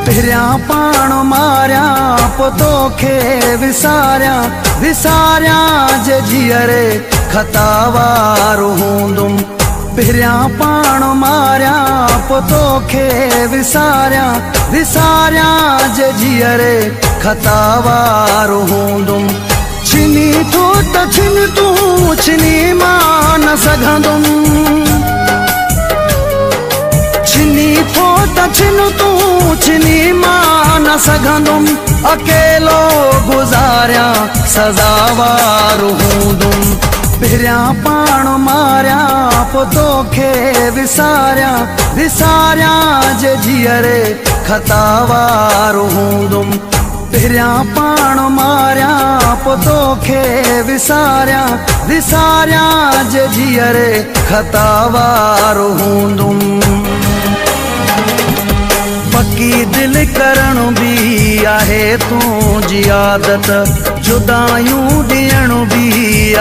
पहिरियां पाण मारियां पोइ तोखे विसारियां विसारियां जे जीअरे खतावारो हूंदुमि पहिरियां पाण मारियां पोइ तोखे विसारियां विसारियां जे जीअरे खतावारो हूंदुमि छिनी थो त छिन तूं छिनी मां न सघंदुमि छिनी थो त छिन तूं छिनी मां न सघंदुमि अकेलो गुज़ारियां सज़ावारो हूंदुमि पहिरियां पाण मारियां पोइ तोखे विसारियां विसारियां जे जीअरे खतावारो हूंदुमि पहिरियां पाण मारियां पोइ तोखे विसारियां विसारियां जे जीअरे खतावारो हूंदुमि पक्की दिल करण बि आहे तुंहिंजी आदत जुदायूं ॾियण बि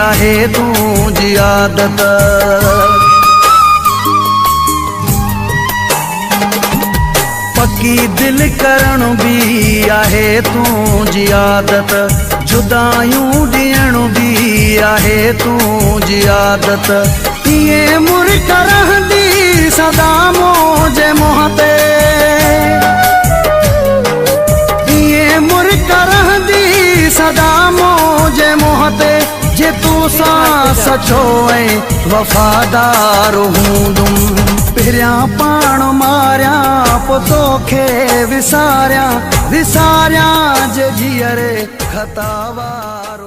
आहे तुंहिंजी आदत पक्की दिल करण बि आहे तुंहिंजी आदत जुदायूं ॾियण बि आहे तुंहिंजी आदत ईअं मुर्ख रहंदी सदा मुंहिंजे मुंहं ते ईअं मुर्ख रहंदी सदा मुंहिंजे मुंहं ते जे तूं सां सचो ऐं वफ़ादार हूंदुमि पहिरियां पाण मारियां पोइ तोखे विसारियां विसारियां जे जीअरे खतावारो